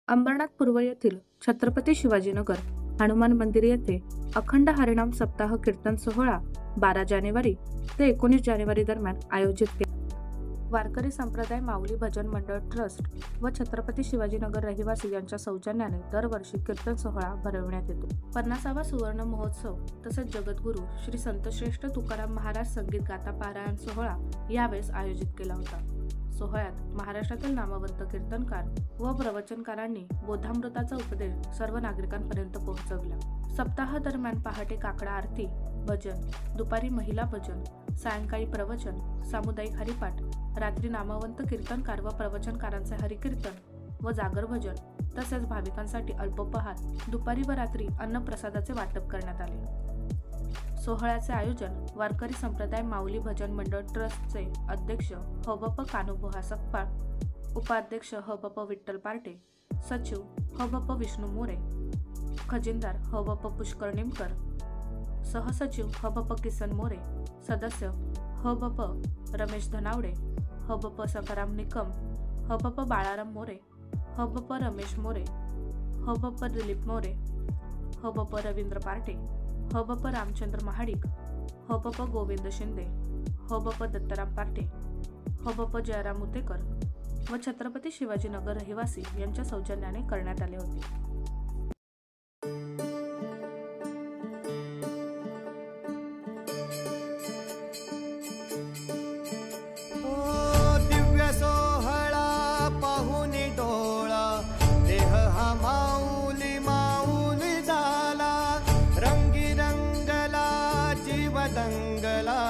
अंबरनाथ पूर्व येथील छत्रपती शिवाजीनगर हनुमान मंदिर येथे अखंड हरिनाम सप्ताह कीर्तन सोहळा 12 जानेवारी ते 19 जानेवारी दरम्यान आयोजित केला। वारकरी संप्रदाय माऊली भजन मंडळ ट्रस्ट व छत्रपती शिवाजीनगर रहिवासी यांच्या सौजन्याने दरवर्षी कीर्तन सोहळा भरवण्यात येतो। 50वा सुवर्ण महोत्सव तसेच जगद्गुरू श्री संतश्रेष्ठ तुकाराम महाराज संगीत गाथा पारायण सोहळा यावेळेस आयोजित केला होता। सोहळ्यात महाराष्ट्रातील नामवंत कीर्तनकार व प्रवचनकारांनी बोधामृताचा उपदेश सर्व नागरिकांपर्यंत पोहोचवला। सप्ताह दरम्यान पहाटे काकडा आरती, भजन, दुपारी महिला भजन, सायंकाळी प्रवचन, सामुदायिक हरिपाठ, रात्री नामवंत कीर्तनकार व प्रवचनकारांचे हरिकीर्तन व जागर भजन तसेच भाविकांसाठी अल्पोपहार, दुपारी व रात्री अन्नप्रसादाचे वाटप करण्यात आले। सोहळ्याचे आयोजन वारकरी संप्रदाय माऊली भजन मंडळ ट्रस्टचे अध्यक्ष हबप कान्होबुवा सकपाळ, उपाध्यक्ष हबप विठ्ठल पार्टे, सचिव हबप विष्णू मोरे, खजिनदार हबप पुष्कर निमकर, सहसचिव हबप किसन मोरे, सदस्य हबप रमेश धनावडे, हबप सखाराम निकम, हबप बाळाराम मोरे, हबप रमेश मोरे, हबप दिलीप मोरे, हबप रवींद्र पार्टे, हबप रामचंद्र महाडिक, हबप गोविंद शिंदे, हबप दत्तराम पार्टे, हबप जयराम मुतेकर व छत्रपती शिवाजीनगर रहिवासी यांच्या सौजन्याने करण्यात आले होते। दंगला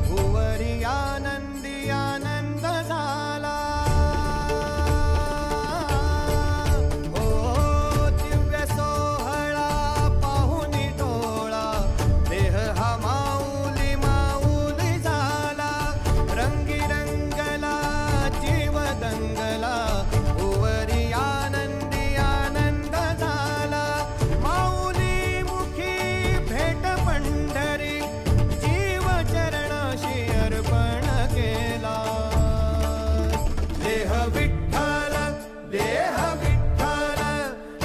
भुवरी आनंदी आनंद झाला। हो दिव्य सोहळा पाहुनी डोळा, देह हा माऊली माऊली झाला। रंगी रंगला जीव दंगला भुवरी आनंदी आनंद झाला। माऊली मुखी भेट पंढरी अर्पण केला। देह विठ्ठल देह विठ्ठल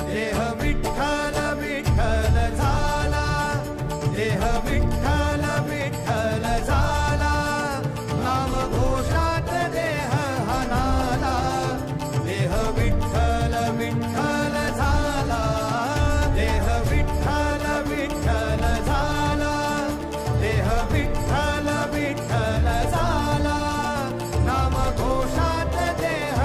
देह विठ्ठल विठ्ठल झाला। देह विठ्ठल विठ्ठल झाला। नाम घोषात देह हनाला। देह विठ्ठल विठ्ठल झाला। देह विठ्ठल विठ्ठल झाला। देह विठ्ठल विठ्ठल झाला। नाम घोषात देह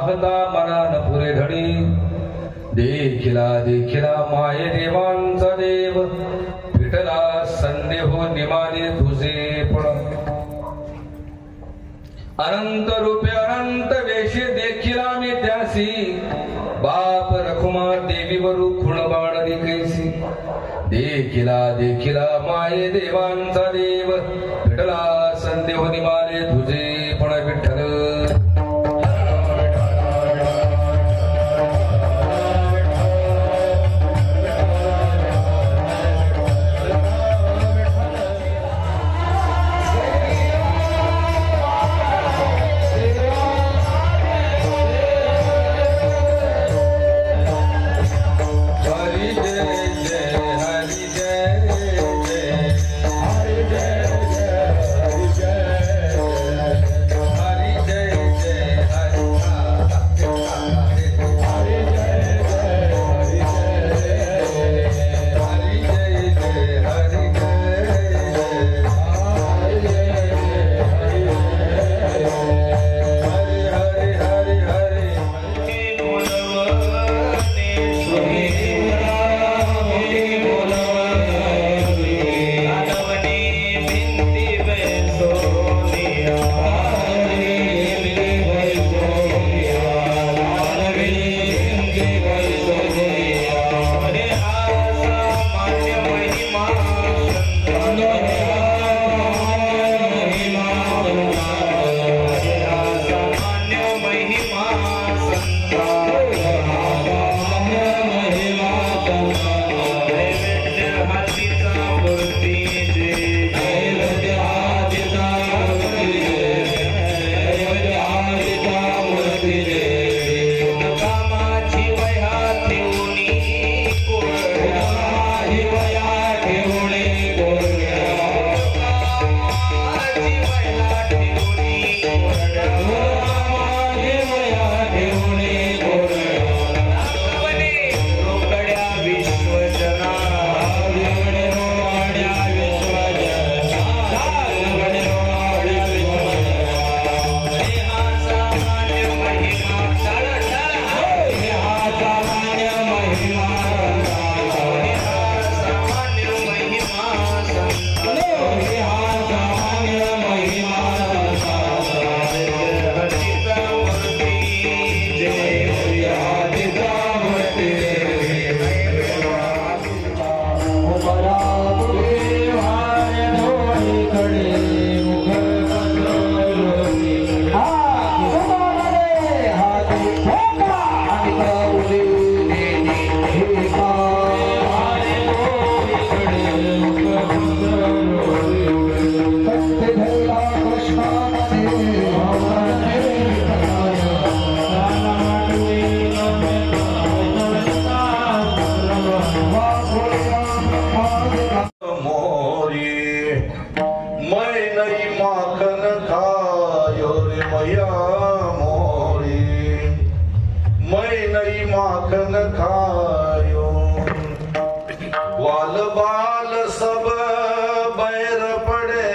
पाहता मनान पुरे धणी देखिला देखिला माये देवांचा देव विठला संदेह निमाने तुझे पण अनंत रूपे अनंत वेशी देखिला मी त्यासी बाप रखुमा देवीवरू खुणबाणली कैसी देखिला देखिला माये देवांचा देव विठला संदेह निमाने तुझे पण विठ्ठल माखन खायो ग्वाल बाल सब बैर पड़े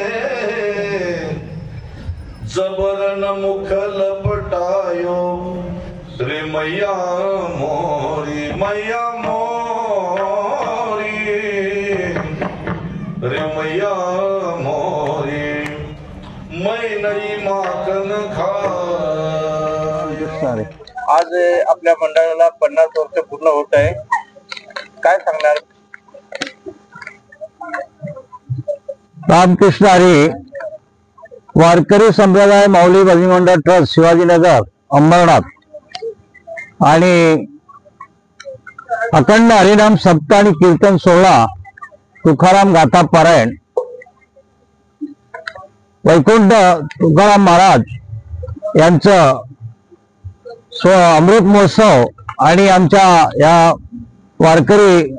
जबरन मुख लपटायो रे मैया मोरी रे मैया मोरी मैं नहीं माखन खायो। आज आपल्या मंडळाला 50 वर्ष पूर्ण होत आहे, काय सांगणार? रामकृष्ण हरी वारकरी संप्रदाय माऊली भजनी मंडळ ट्रस्ट शिवाजीनगर अंबरनाथ आणि अखंड हरिनाम सप्ताह आणि कीर्तन सोहळा तुकाराम गाथा पारायण वैकुंठ तुकाराम महाराज यांचं अमृत महोत्सव आणि आमच्या या वारकरी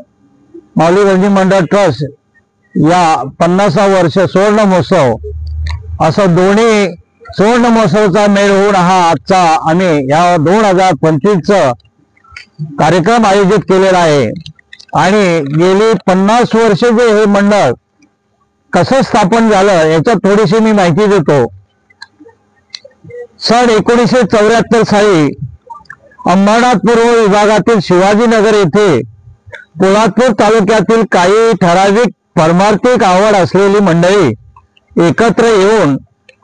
माऊली भजनी मंडळ ट्रस्ट या 50 वर्ष सुवर्ण महोत्सव असं दोन्ही सुवर्ण महोत्सवाचा मेळ होऊन हा आजचा आम्ही या 2025 कार्यक्रम आयोजित केलेला आहे। आणि गेली 50 वर्षे जे हे मंडळ कसं स्थापन झालं याच्यात थोडीशी मी माहिती देतो। सन 1974 साली अंबरनाथ पूर्व विभागातील शिवाजीनगर येथे पोलादपूर तालुक्यातील काही ठराविक परमार्थिक आवड असलेली मंडळी एकत्र येऊन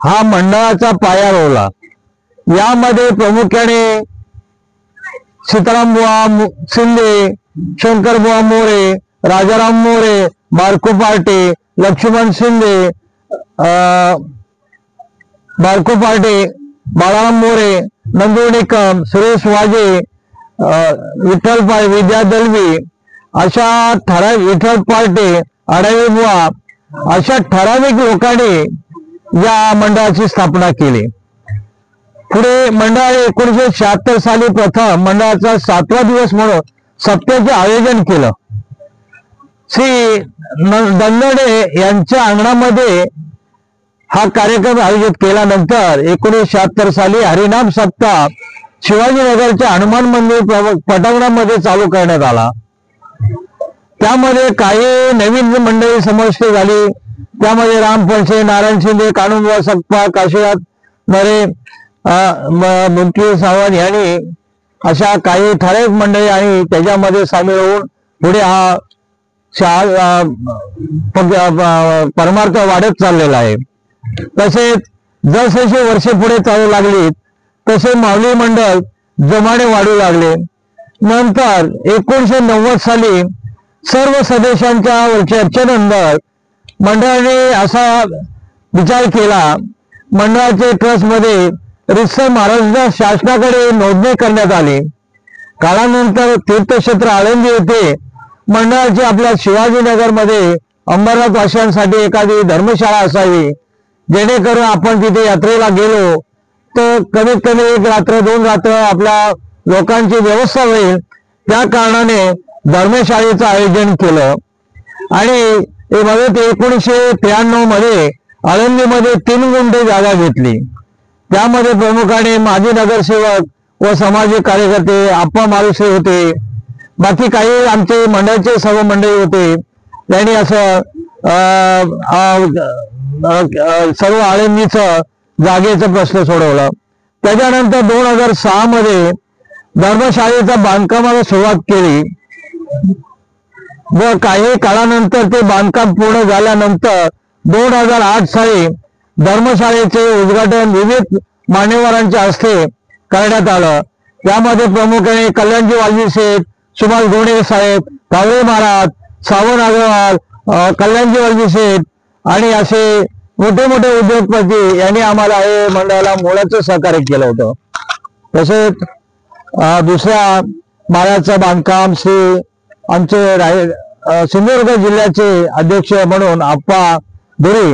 हा मंडळाचा पाया रोवला। यामध्ये प्रामुख्याने सीतारामबुवा शिंदे, शंकरबुवा मोरे, राजाराम मोरे, बारकू पार्टे, लक्ष्मण शिंदे, बारकू पार्टे, बाळाराम मोरे, नंदू निकम, सुरेश वाजे, विठ्ठल विद्या दलवी अशा विठ्ठल पार्टे, आढावी बुवा अशा ठराविक लोकांनी या मंडळाची स्थापना केली। पुढे मंडळाने 1976 साली प्रथम मंडळाचा 7वा दिवस म्हणून सप्त्याचे आयोजन केलं। श्री दंदोडे यांच्या अंगणामध्ये हा कार्यक्रम आयोजित केल्यानंतर 1976 साली हरिनाम सप्ताह शिवाजीनगरच्या हनुमान मंदिर पटांगणामध्ये चालू करण्यात आला। त्यामध्ये काही नवीन मंडळी समाविष्ट झाली। त्यामध्ये राम फणसे, नारायण शिंदे, कानुबुवा सकपा, काशीनाथ नरे, मुंकी सावंत यांनी अशा काही ठराविक मंडळी आणि त्याच्यामध्ये सामील होऊन पुढे हा परमार्थ वाढत चाललेला आहे। तसेच जसजशी वर्षे पुढे चालू लागली तसे माऊली मंडळ जमाने वाढू लागले। नंतर 1990 साली सर्व सदस्यांच्या चर्चेनंतर मंडळाने असा विचार केला, मंडळाचे ट्रस्टमध्ये रितसर महाराजांच्या शासनाकडे नोंदणी करण्यात आली। काळानंतर तीर्थक्षेत्र आळंदी येथे मंडळाची आपल्या शिवाजीनगरमध्ये अंबरनाथ वासियांसाठी एखादी धर्मशाळा असावी, जेणेकरून आपण तिथे यात्रेला गेलो तर कमीत कमी 1 रात्र 2 रात्र आपल्या लोकांची व्यवस्था होईल। त्या कारणाने धर्मशाळेचं आयोजन केलं आणि 1993 मध्ये आळंदीमध्ये 3 गुंठे जागा घेतली। त्यामध्ये प्रमुखाने माजी नगरसेवक व सामाजिक कार्यकर्ते आप्पा मारुसे होते। बाकी काही आमचे मंडळाचे सर्व मंडळी होते। त्यांनी असं सर्व आळंदीचं जागेचा प्रश्न सोडवला। त्याच्यानंतर 2006 मध्ये धर्मशाळेच्या बांधकामाला सुरुवात केली व काही काळानंतर ते बांधकाम पूर्ण झाल्यानंतर 2008 साली धर्मशाळेचे उद्घाटन विविध मान्यवरांच्या हस्ते करण्यात आलं। त्यामध्ये प्रमुख्याने कल्याणजी वालजी शेठ, सुभाष घोडे साहेब, कावळे महाराज, सावंत अग्रवाल, कल्याणजी वालजी शेठ आणि असे मोठे मोठे उद्योगपती यांनी आम्हाला हे मंडळाला मोलाचं सहकार्य केलं होतं। तसेच दुसऱ्या माळ्याचं बांधकाम श्री आमचे सिंधुदुर्ग जिल्ह्याचे अध्यक्ष म्हणून आप्पा धुरी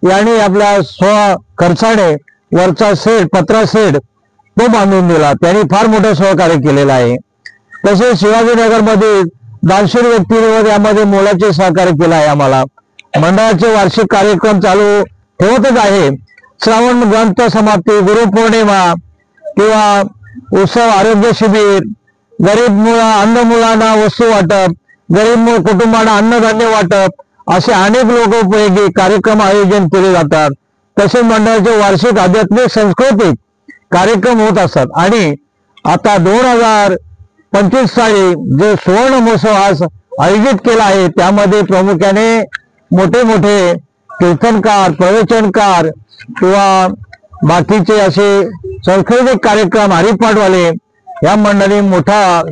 यांनी आपल्या खर्चाने वरचा सेट, पत्रा सेट तो बांधून दिला। त्यांनी फार मोठं सहकार्य केलेलं आहे। तसेच शिवाजीनगरमध्ये दानशूर व्यक्तीने यामध्ये मोलाचे सहकार्य केलं आहे। आम्हाला मंडळाचे वार्षिक कार्यक्रम चालू ठेवतच आहे। श्रावण ग्रंथ समाप्ती, गुरुपौर्णिमा किंवा उत्सव, आरोग्य शिबिर, गरीब अंध मुलांना वस्तू वाटप, गरीब कुटुंबांना अन्नधान्य वाटप असे अनेक लोकोपयोगी कार्यक्रम आयोजन केले जातात। तसेच मंडळाचे वार्षिक आध्यात्मिक सांस्कृतिक कार्यक्रम होत असतात आणि आता 2025 साली जो सुवर्ण महोत्सव आज आयोजित केला आहे त्यामध्ये प्रामुख्याने मोठे मोठे कीर्तनकार, प्रवचनकार किंवा बाकीचे असे सांस्कृतिक कार्यक्रम, हरिपाठवाले या मंडळी मोठा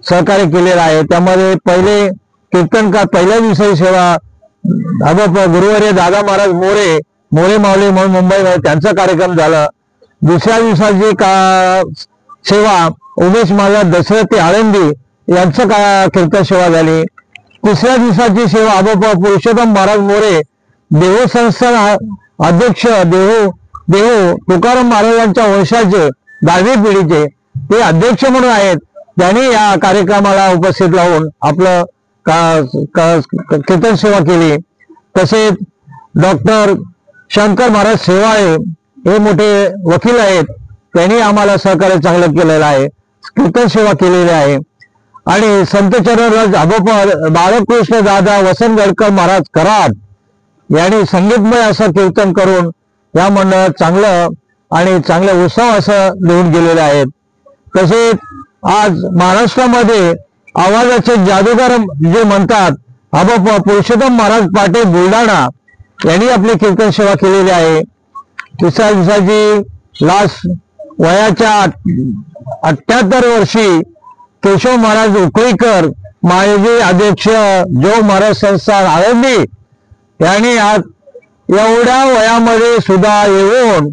सहकार्य केलेला आहे। त्यामध्ये पहिले कीर्तनकार पहिल्या दिवसाची सेवा गुरुवर्य दादा महाराज मोरे माऊली म्हणून मुंबईमध्ये त्यांचा कार्यक्रम झाला। दुसऱ्या दिवसाची सेवा उमेश महाराज दशरथी आळंदी यांचं कीर्तन सेवा झाली। तिसऱ्या दिवसाची सेवा पुरुषोत्तम महाराज मोरे देहू संस्थान अध्यक्ष देहू तुकाराम महाराजांच्या वंशाचे 10वी पिढीचे ते अध्यक्ष म्हणून आहेत। त्यांनी या कार्यक्रमाला उपस्थित राहून आपलं कीर्तन सेवा केली। तसेच डॉक्टर शंकर महाराज सेवाळे हे मोठे वकील आहेत, त्यांनी आम्हाला सहकार्य चांगलं केलेलं आहे, कीर्तन सेवा केलेली आहे। आणि संत चरणराज बाळकृष्ण दादा वसंतगडकर महाराज कराड यांनी संगीतमय असं कीर्तन करून या मंडळात चांगलं आणि चांगलं उत्सव असं लिहून गेलेले आहेत। तसेच आज महाराष्ट्रामध्ये आवाजाचे जादूगार जे म्हणतात आबा पुरुषोत्तम महाराज पाटे बुलढाणा यांनी आपली कीर्तन सेवा केलेली आहे. विसाजी लास्ट वयाच्या 78 वर्षी केशव महाराज उकळीकर माजी अध्यक्ष जो महाराज संस्थान आळंदी यांनी आज एवढ्या वयामध्ये सुद्धा येऊन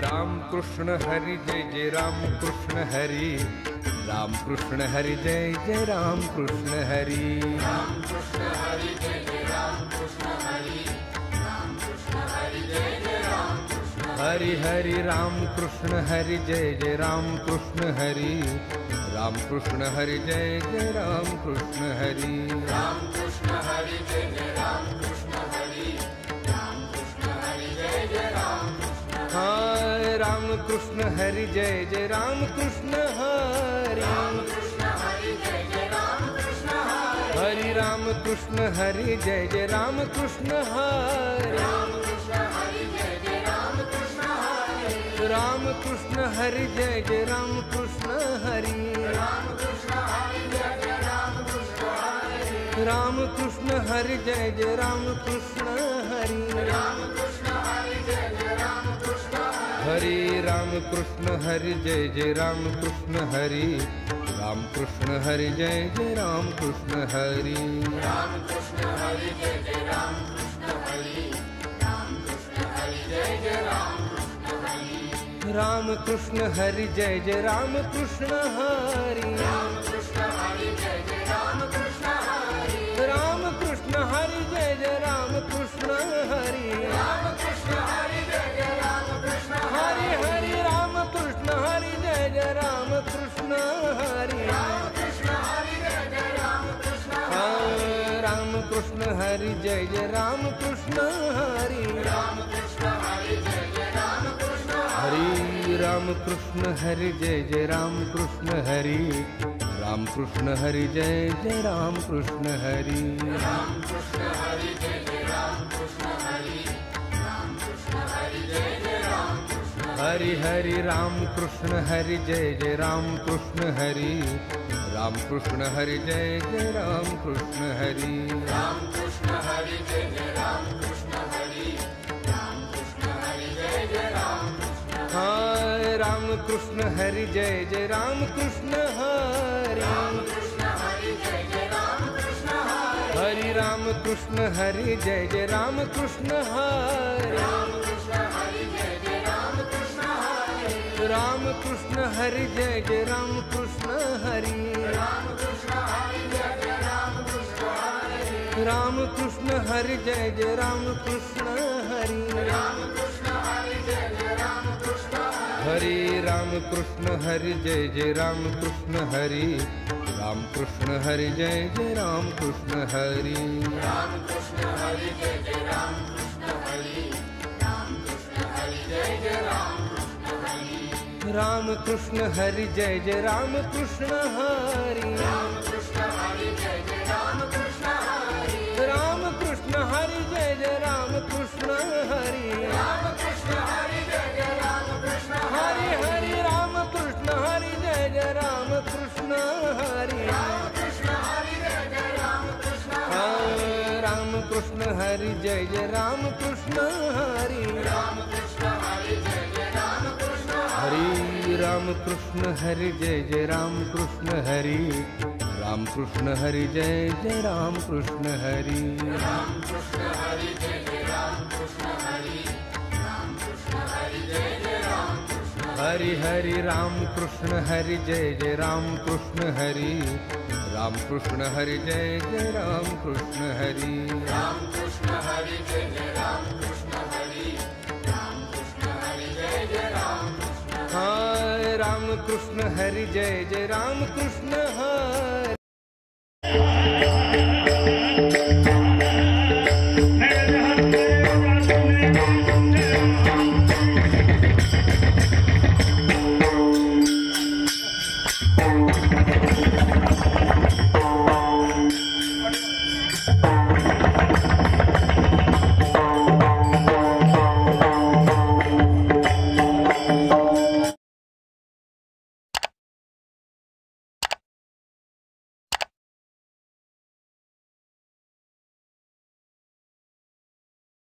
रामकृष्ण हरी जय जय रामकृष्ण हरी, रामकृष्ण हरी जय जय रामकृष्ण हरी, रामकृष्ण हरी जय जय रामकृष्ण हरी, रामकृष्ण हरी जय जय रामकृष्ण हरी, हरि रामकृष्ण हरी जय जय रामकृष्ण हरी, रामकृष्ण हरी जय जय रामकृष्ण हरी, रामकृष्ण हरी जय जय रामकृष्ण हरी, रामकृष्ण हरी जय जय रामकृष्ण हरी, रामकृष्ण हरी जय जय रामकृष्ण हरी, रामकृष्ण हरी जय जय रामकृष्ण हरी, हरि रामकृष्ण हरी जय जय रामकृष्ण हरी, रामकृष्ण हरी जय जय रामकृष्ण हरी, रामकृष्ण हरी जय जय रामकृष्ण हरी, रामकृष्ण हरी जय जय रामकृष्ण हरी, रामकृष्ण हरी जय जय रामकृष्ण हरी, रामकृष्ण हरी जय जय रामकृष्ण हरी, रामकृष्ण हरी जय जय रामकृष्ण हरी, रामकृष्ण हरी जय जय रामकृष्ण हरी, रामकृष्ण हरी जय जय रामकृष्ण हरी, रामकृष्ण हरी जय जय रामकृष्ण हरी, रामकृष्ण हरी जय जय रामकृष्ण हरी, रामकृष्ण हरी जय जय रामकृष्ण हरी, रामकृष्ण हरी जय जय रामकृष्ण हरी, रामकृष्ण हरी जय जय रामकृष्ण हरी, हरि रामकृष्ण हरी जय जय रामकृष्ण हरी, रामकृष्ण हरी जय जय रामकृष्ण हरी, रामकृष्ण हरी जय जय रामकृष्ण हरी, रामकृष्ण हरी जय जय रामकृष्ण हरी, रामकृष्ण हरी जय जय रामकृष्ण हरी, रामकृष्ण हरी जय जय रामकृष्ण हरी, रामकृष्ण हरी जय जय रामकृष्ण हरी, रामकृष्ण हरी जय जय रामकृष्ण हरी, हरि रामकृष्ण हरी जय जय रामकृष्ण हरी, रामकृष्ण हरी जय जय रामकृष्ण हरी, रामकृष्ण हरी जय जय रामकृष्ण हरी, रामकृष्ण हरी जय जय रामकृष्ण हरी, रामकृष्ण हरी जय जय रामकृष्ण हरी, रामकृष्ण हरी जय जय रामकृष्ण हरी, हरि रामकृष्ण हरी जय जय रामकृष्ण हरी, रामकृष्ण हरी जय जय रामकृष्ण हरी, रामकृष्ण हरी जय जय रामकृष्ण हरी, रामकृष्ण हरी जय जय रामकृष्ण हरी, रामकृष्ण हरी जय जय रामकृष्ण हरी, रामकृष्ण हरी जय जय रामकृष्ण हरी, रामकृष्ण हरी जय जय रामकृष्ण हरी, रामकृष्ण हरी जय जय रामकृष्ण हरी, रामकृष्ण हरी जय जय रामकृष्ण हरी, रामकृष्ण हरी जय जय रामकृष्ण हरी, रामकृष्ण हरी जय जय रामकृष्ण हरी, रामकृष्ण हरी जय जय रामकृष्ण हरी, रामकृष्ण हरी जय जय रामकृष्ण हरी, रामकृष्ण हरी जय जय रामकृष्ण हरी, हरि रामकृष्ण हरी जय जय रामकृष्ण हरी, रामकृष्ण हरी जय जय रामकृष्ण हरी, रामकृष्ण हरी जय जय रामकृष्ण हरी, रामकृष्ण हरी जय जय रामकृष्ण हरी, रामकृष्ण हरी जय जय रामकृष्ण हरी, रामकृष्ण हरी जय जय रामकृष्ण हरी, रामकृष्ण हरी जय जय रामकृष्ण हरी, रामकृष्ण हरी जय जय रामकृष्ण हरी, हरि रामकृष्ण हरी जय जय रामकृष्ण हरी, रामकृष्ण हरी जय जय रामकृष्ण हरी, रामकृष्ण हरी जय जय रामकृष्ण हरी, रामकृष्ण हरी जय जय रामकृष्ण हरी, रामकृष्ण हरी जय जय रामकृष्ण हरी,